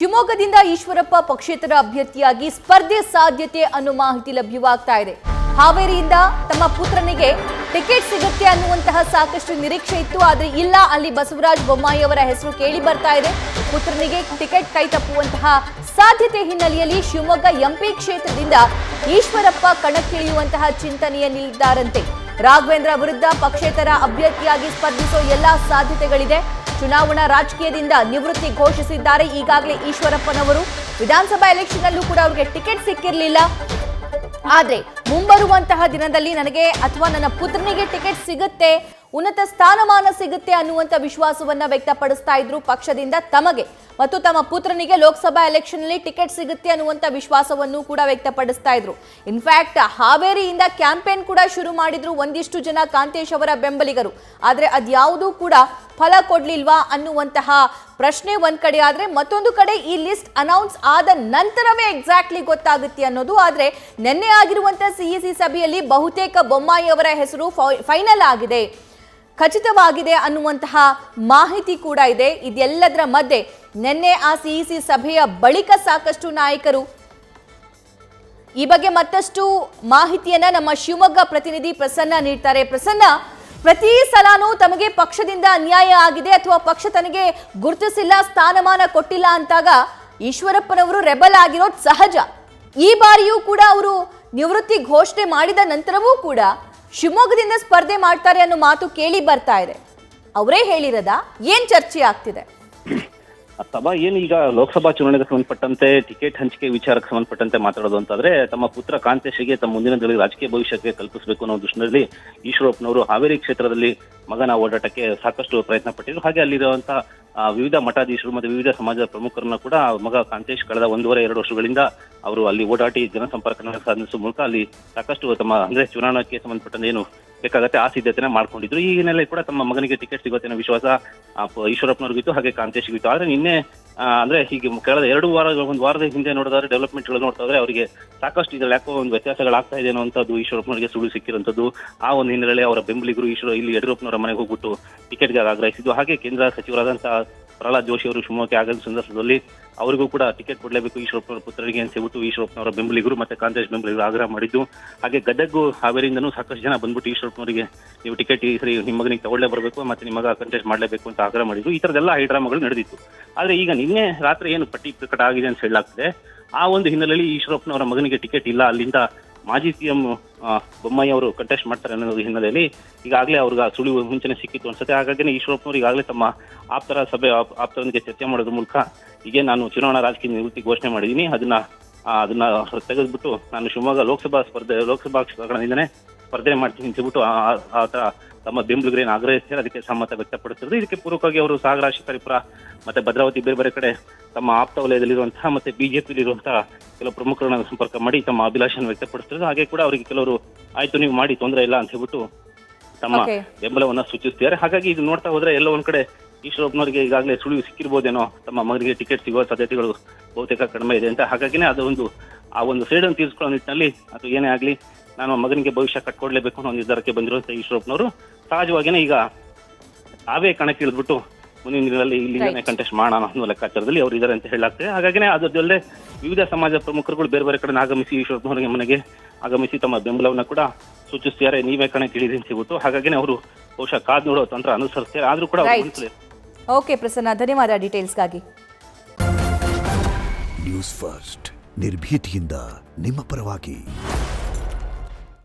ಶಿವಮೊಗ್ಗದಿಂದ ಈಶ್ವರಪ್ಪ ಪಕ್ಷೇತರ ಅಭ್ಯರ್ಥಿಯಾಗಿ ಸ್ಪರ್ಧೆ ಸಾಧ್ಯತೆ ಅನ್ನೋ ಮಾಹಿತಿ ಲಭ್ಯವಾಗ್ತಾ ಇದೆ. ಹಾವೇರಿಯಿಂದ ತಮ್ಮ ಪುತ್ರನಿಗೆ ಟಿಕೆಟ್ ಸಿಗುತ್ತೆ ಅನ್ನುವಂತಹ ಸಾಕಷ್ಟು ನಿರೀಕ್ಷೆ ಇತ್ತು. ಆದರೆ ಇಲ್ಲ, ಅಲ್ಲಿ ಬಸವರಾಜ ಬೊಮ್ಮಾಯಿ ಅವರ ಹೆಸರು ಕೇಳಿ ಬರ್ತಾ ಇದೆ. ಪುತ್ರನಿಗೆ ಟಿಕೆಟ್ ಕೈ ತಪ್ಪುವಂತಹ ಸಾಧ್ಯತೆ ಹಿನ್ನೆಲೆಯಲ್ಲಿ ಶಿವಮೊಗ್ಗ ಎಂಪಿ ಕ್ಷೇತ್ರದಿಂದ ಈಶ್ವರಪ್ಪ ಕಣಕ್ಕಿಳಿಯುವಂತಹ ಚಿಂತನೆಯಲ್ಲಿದ್ದಾರಂತೆ. ರಾಘವೇಂದ್ರ ವಿರುದ್ಧ ಪಕ್ಷೇತರ ಅಭ್ಯರ್ಥಿಯಾಗಿ ಸ್ಪರ್ಧಿಸೋ ಎಲ್ಲಾ ಸಾಧ್ಯತೆಗಳಿದೆ. ಚುನಾವಣಾ ರಾಜಕೀಯದಿಂದ ನಿವೃತ್ತಿ ಘೋಷಿಸಿದ್ದಾರೆ. ಈಗಾಗಲೇ ಈಶ್ವರಪ್ಪನವರು ವಿಧಾನಸಭಾ ಎಲೆಕ್ಷನ್ ಅಲ್ಲೂ ಕೂಡ ಅವರಿಗೆ ಟಿಕೆಟ್ ಸಿಕ್ಕಿರಲಿಲ್ಲ. ಆದ್ರೆ ಮುಂಬರುವಂತಹ ದಿನದಲ್ಲಿ ನನಗೆ ಅಥವಾ ನನ್ನ ಪುತ್ರನಿಗೆ ಟಿಕೆಟ್ ಸಿಗುತ್ತೆ, ಉನ್ನತ ಸ್ಥಾನಮಾನ ಸಿಗುತ್ತೆ ಅನ್ನುವಂತ ವಿಶ್ವಾಸವನ್ನ ವ್ಯಕ್ತಪಡಿಸ್ತಾ ಇದ್ರು. ಪಕ್ಷದಿಂದ ತಮಗೆ ಮತ್ತು ತಮ್ಮ ಪುತ್ರನಿಗೆ ಲೋಕಸಭಾ ಎಲೆಕ್ಷನ್ ಅಲ್ಲಿ ಟಿಕೆಟ್ ಸಿಗುತ್ತೆ ಅನ್ನುವಂತ ವಿಶ್ವಾಸವನ್ನು ಕೂಡ ವ್ಯಕ್ತಪಡಿಸ್ತಾ ಇದ್ರು. ಇನ್ಫ್ಯಾಕ್ಟ್ ಹಾವೇರಿಯಿಂದ ಕ್ಯಾಂಪೇನ್ ಕೂಡ ಶುರು ಮಾಡಿದ್ರು ಒಂದಿಷ್ಟು ಜನ ಕಾಂತೇಶ್ ಅವರ ಬೆಂಬಲಿಗರು. ಆದ್ರೆ ಅದ್ಯಾವುದೂ ಕೂಡ ಫಲ ಕೊಡ್ಲಿಲ್ವಾ ಅನ್ನುವಂತಹ ಪ್ರಶ್ನೆ ಒಂದ್ ಕಡೆ ಆದ್ರೆ, ಮತ್ತೊಂದು ಕಡೆ ಈ ಲಿಸ್ಟ್ ಅನೌನ್ಸ್ ಆದ ನಂತರವೇ ಎಕ್ಸಾಕ್ಟ್ಲಿ ಗೊತ್ತಾಗುತ್ತೆ ಅನ್ನೋದು. ಆದ್ರೆ ನಿನ್ನೆ ಆಗಿರುವಂತಹ ಸಿಇಸಿ ಸಭೆಯಲ್ಲಿ ಬಹುತೇಕ ಬೊಮ್ಮಾಯಿ ಅವರ ಹೆಸರು ಫೈನಲ್ ಆಗಿದೆ, ಖಚಿತವಾಗಿದೆ ಅನ್ನುವಂತಹ ಮಾಹಿತಿ ಕೂಡ ಇದೆ. ಇದೆಲ್ಲದರ ಮಧ್ಯೆ ನಿನ್ನೆ ಆ ಸಿಇಸಿ ಸಭೆಯ ಬಳಿಕ ಸಾಕಷ್ಟು ನಾಯಕರು ಈ ಬಗ್ಗೆ ಮತ್ತಷ್ಟು ಮಾಹಿತಿಯನ್ನ ನಮ್ಮ ಶಿವಮೊಗ್ಗ ಪ್ರತಿನಿಧಿ ಪ್ರಸನ್ನ ನೀಡ್ತಾರೆ. ಪ್ರಸನ್ನ, ಪ್ರತಿ ಸಲನೂ ತಮಗೆ ಪಕ್ಷದಿಂದ ಅನ್ಯಾಯ ಆಗಿದೆ ಅಥವಾ ಪಕ್ಷ ತನಗೆ ಗುರುತಿಸಿಲ್ಲ, ಸ್ಥಾನಮಾನ ಕೊಟ್ಟಿಲ್ಲ ಅಂತಾಗ ಈಶ್ವರಪ್ಪನವರು ರೆಬಲ್ ಆಗಿರೋದು ಸಹಜ. ಈ ಬಾರಿಯೂ ಕೂಡ ಅವರು ನಿವೃತ್ತಿ ಘೋಷಣೆ ಮಾಡಿದ ನಂತರವೂ ಕೂಡ ಶಿವಮೊಗ್ಗದಿಂದ ಸ್ಪರ್ಧೆ ಮಾಡ್ತಾರೆ ಅನ್ನೋ ಮಾತು ಕೇಳಿ ಬರ್ತಾ ಇದೆ. ಅವರೇ ಹೇಳಿರದ ಏನ್ ಚರ್ಚೆ ಆಗ್ತಿದೆ? ಸಭಾ ಏನು ಈಗ ಲೋಕಸಭಾ ಚುನಾವಣೆಗೆ ಸಂಬಂಧಪಟ್ಟಂತೆ ಟಿಕೆಟ್ ಹಂಚಿಕೆ ವಿಚಾರಕ್ಕೆ ಸಂಬಂಧಪಟ್ಟಂತೆ ಮಾತಾಡೋದು ಅಂತಂದ್ರೆ, ತಮ್ಮ ಪುತ್ರ ಕಾಂತೇಶ್ಗೆ ತಮ್ಮ ಮುಂದಿನ ದಿನಗಳಲ್ಲಿ ರಾಜಕೀಯ ಭವಿಷ್ಯಕ್ಕೆ ಕಲ್ಪಿಸಬೇಕು ಅನ್ನೋ ದೃಷ್ಟಿಯಲ್ಲಿ ಈಶ್ವರಪ್ಪನವರು ಹಾವೇರಿ ಕ್ಷೇತ್ರದಲ್ಲಿ ಮಗನ ಓಡಾಟಕ್ಕೆ ಸಾಕಷ್ಟು ಪ್ರಯತ್ನ ಪಟ್ಟಿದ್ರು. ಹಾಗೆ ಅಲ್ಲಿರುವಂತಹ ವಿವಿಧ ಮಠಾಧೀಶರು ಮತ್ತು ವಿವಿಧ ಸಮಾಜದ ಪ್ರಮುಖರನ್ನ ಕೂಡ ಮಗ ಕಾಂತೇಶ್ ಕಳೆದ 1.5-2 ವರ್ಷಗಳಿಂದ ಅವರು ಅಲ್ಲಿ ಓಡಾಟಿ ಜನಸಂಪರ್ಕ ಸಾಧಿಸುವ ಮೂಲಕ ಅಲ್ಲಿ ಸಾಕಷ್ಟು ತಮ್ಮ ಅಂದ್ರೆ ಚುನಾವಣೆಗೆ ಸಂಬಂಧಪಟ್ಟಂತೆ ಏನು ಬೇಕಾಗತ್ತೆ ಆ ಸಿದ್ಧತೆನ ಮಾಡ್ಕೊಂಡಿದ್ರು. ಈ ಹಿನ್ನೆಲೆ ಕೂಡ ತಮ್ಮ ಮಗನಿಗೆ ಟಿಕೆಟ್ ಸಿಗುತ್ತೆ ಅನ್ನೋ ವಿಶ್ವಾಸ ಈಶ್ವರಪ್ಪನವ್ರಿಗಿತ್ತು, ಹಾಗೆ ಕಾಂತೇಶ್ಗಿತ್ತು. ಆದ್ರೆ ನಿನ್ನೆ ಅಂದ್ರೆ ಹೀಗೆ ಕಳೆದ 1 ವಾರದ ಹಿಂದೆ ನೋಡಿದ್ರೆ ಡೆವಲಪ್ಮೆಂಟ್ಗಳು ನೋಡ್ತಾ ಇದ್ರೆ ಅವರಿಗೆ ಸಾಕಷ್ಟು ಇದ್ರಲ್ಲಿ ಯಾಕೋ ಒಂದು ವ್ಯತ್ಯಾಸಗಳಾಗ್ತಾ ಇದೆ ಅನ್ನುವಂಥದ್ದು ಈಶ್ವರಪ್ಪನವರಿಗೆ ಸುಳ್ಳು ಸಿಕ್ಕಿರುವಂಥದ್ದು. ಆ ಒಂದು ಹಿನ್ನೆಲೆಯಲ್ಲಿ ಅವರ ಬೆಂಬಲಿಗರು ಇಲ್ಲಿ ಯಡಿಯೂರಪ್ಪನವರ ಮನೆಗೆ ಹೋಗ್ಬಿಟ್ಟು ಟಿಕೆಟ್ಗೆ ಆಗ್ರಹಿಸಿದ್ದು. ಹಾಗೆ ಕೇಂದ್ರ ಸಚಿವರಾದಂತಹ ಪ್ರಹ್ಲಾದ್ ಜೋಶಿ ಅವರು ಶಿವಮೊಗ್ಗಕ್ಕೆ ಆಗದ ಸಂದರ್ಭದಲ್ಲಿ ಅವರಿಗೂ ಕೂಡ ಟಿಕೆಟ್ ಕೊಡಲೇಬೇಕು ಈಶ್ವರಪ್ಪನವರ ಪುತ್ರರಿಗೆ ಅಂತ ಹೇಳ್ಬಿಟ್ಟು ಈಶ್ವರಪ್ಪನವರ ಬೆಂಬಲಿಗರು ಮತ್ತೆ ಕಾಂತೇಶ್ ಬೆಂಬಲಿಗರು ಆಗ್ರಹ ಮಾಡಿದ್ದು. ಹಾಗೆ ಗದಗ ಹಾವೇರಿಯಿಂದನೂ ಸಾಕಷ್ಟು ಜನ ಬಂದ್ಬಿಟ್ಟು ಈಶ್ವರಪ್ಪನವರಿಗೆ ನೀವು ಟಿಕೆಟ್ ಈ ಸರಿ ನಿಮ್ಮ ಮಗನಿಗೆ ತಗೊಳ್ಳೇ ಬರಬೇಕು ಮತ್ತೆ ನಿಮ್ಮ ಮಗ ಕಂಟೆಸ್ಟ್ ಮಾಡಲೇಬೇಕು ಅಂತ ಆಗ್ರಹ ಮಾಡಿದ್ರು. ಈ ಥರದ್ದೆಲ್ಲ ಹೈಡ್ರಾಮಾಗಳು ನಡೆದಿತ್ತು. ಆದ್ರೆ ಈಗ ನಿನ್ನೆ ರಾತ್ರಿ ಏನು ಪಟ್ಟಿ ಪ್ರಕಟ ಆಗಿದೆ ಅಂತ ಹೇಳಲಾಗ್ತದೆ, ಆ ಒಂದು ಹಿನ್ನೆಲೆಯಲ್ಲಿ ಈಶ್ವರಪ್ಪನವರ ಮಗನಿಗೆ ಟಿಕೆಟ್ ಇಲ್ಲ, ಅಲ್ಲಿಂದ ಮಾಜಿ ಸಿಎಂ ಬೊಮ್ಮಾಯಿ ಅವರು ಕಂಟೆಸ್ಟ್ ಮಾಡ್ತಾರೆ ಅನ್ನೋ ಹಿನ್ನೆಲೆಯಲ್ಲಿ ಈಗಾಗಲೇ ಅವ್ರಿಗೆ ಸುಳಿವು ಮುಂಚೆನೆ ಸಿಕ್ಕಿತ್ತು ಅನ್ಸುತ್ತೆ. ಹಾಗಾಗಿ ಈಶ್ವರಪ್ಪನವರು ಈಗಾಗಲೇ ತಮ್ಮ ಆಪ್ತರೊಂದಿಗೆ ಚರ್ಚೆ ಮಾಡೋದ್ರ ಮೂಲಕ ಹೀಗೆ ನಾನು ಚುನಾವಣಾ ರಾಜಕೀಯ ನಿವೃತ್ತಿ ಘೋಷಣೆ ಮಾಡಿದ್ದೀನಿ, ಅದನ್ನ ತೆಗೆದ್ಬಿಟ್ಟು ನಾನು ಶಿವಮೊಗ್ಗ ಲೋಕಸಭಾ ಕ್ಷೇತ್ರಗಳಿಂದನೇ ಸ್ಪರ್ಧೆ ಮಾಡ್ತೀನಿ ಅಂತ ಹೇಳ್ಬಿಟ್ಟು ಆತ ತಮ್ಮ ಬೆಂಬಲಿಗರೇನು ಆಗ್ರಹಿಸ್ತಾರೆ, ಅದಕ್ಕೆ ಸಮ್ಮತ ವ್ಯಕ್ತಪಡಿಸಿದ್ರು. ಇದಕ್ಕೆ ಪೂರ್ವಕವಾಗಿ ಅವರು ಸಾಗರ, ಶಿಕಾರಿಪುರ ಮತ್ತೆ ಭದ್ರಾವತಿ ಬೇರೆ ಕಡೆ ತಮ್ಮ ಆಪ್ತ ವಲಯದಲ್ಲಿರುವಂತಹ ಮತ್ತೆ ಬಿಜೆಪಿಲಿರುವಂತಹ ಕೆಲವು ಪ್ರಮುಖರನ್ನ ಸಂಪರ್ಕ ಮಾಡಿ ತಮ್ಮ ಅಭಿಲಾಷೆಯನ್ನು ವ್ಯಕ್ತಪಡಿಸ್ತಾರೆ. ಹಾಗೆ ಕೂಡ ಅವರಿಗೆ ಕೆಲವರು ಆಯ್ತು ನೀವು ಮಾಡಿ, ತೊಂದರೆ ಇಲ್ಲ ಅಂತ ಹೇಳ್ಬಿಟ್ಟು ತಮ್ಮ ಬೆಂಬಲವನ್ನ ಸೂಚಿಸ್ತಿದ್ದಾರೆ. ಹಾಗಾಗಿ ಇದು ನೋಡ್ತಾ ಹೋದ್ರೆ ಎಲ್ಲ ಒಂದ್ ಕಡೆ ಈಶ್ವರಪ್ಪನವರಿಗೆ ಈಗಾಗಲೇ ಸುಳಿವು ಸಿಕ್ಕಿರ್ಬೋದೇನೋ, ತಮ್ಮ ಮಗನಿಗೆ ಟಿಕೆಟ್ ಸಿಗುವ ಸಾಧ್ಯತೆಗಳು ಬಹುತೇಕ ಕಡಿಮೆ ಇದೆ ಅಂತ. ಹಾಗಾಗಿನೇ ಆ ಒಂದು ಸೇಡನ್ನು ತೀರಿಸ್ಕೊಳ್ಳೋ ನಿಟ್ಟಿನಲ್ಲಿ ಅದು ಏನೇ ಆಗ್ಲಿ ನಾನು ಮಗನಿಗೆ ಭವಿಷ್ಯ ಕಟ್ಕೊಡ್ಲೇಬೇಕು ಅನ್ನೋ ಒಂದು ನಿರ್ಧಾರಕ್ಕೆ ಬಂದಿರುವಂತಹ ಈಶ್ವರಪ್ಪನವರು ಸಹಜವಾಗಿಯೇ ಈಗ ತಾವೇ ಕಣಕ್ಕೆ ಇಳಿದ್ಬಿಟ್ಟು ಮುಂದಿನ ದಿನದಲ್ಲಿ ಇಲ್ಲಿಂದನೇ ಕಂಟೆಸ್ಟ್ ಮಾಡೋಣ ಅನ್ನೋ ಲೆಕ್ಕಾಚಾರದಲ್ಲಿ ಅವರು ಇದ್ದಾರೆ ಅಂತ ಹೇಳಲಾಗ್ತದೆ. ಹಾಗಾಗಿನೇ ಅದಲ್ಲದೆ ವಿವಿಧ ಸಮಾಜದ ಪ್ರಮುಖರುಗಳು ಬೇರೆ ಕಡೆ ಆಗಮಿಸಿ ಈಶ್ವರಪ್ಪನವರಿಗೆ ಮನೆಗೆ ಆಗಮಿಸಿ ತಮ್ಮ ಬೆಂಬಲವನ್ನ ಕೂಡ ಸೂಚಿಸ್ತಿದ್ದಾರೆ, ನೀವೇ ಕಣಕ್ಕೆ ಇಳಿದಿ ಅಂತ ಹೇಳ್ಬಿಟ್ಟು. ಹಾಗಾಗಿನೇ ಅವರು ಬಹುಶಃ ಕಾದ್ ನೋಡೋ ತಂತ್ರ ಅನುಸರಿಸ್ತಾರೆ. ಆದ್ರೂ ಕೂಡ ಓಕೆ ಪ್ರಸನ್ನ, ಧನ್ಯವಾದ ಡೀಟೇಲ್ಸ್ಗಾಗಿ. ನ್ಯೂಸ್ ಫಸ್ಟ್ ನಿರ್ಭೀತಿಯಿಂದ ನಿಮ್ಮ ಪರವಾಗಿ.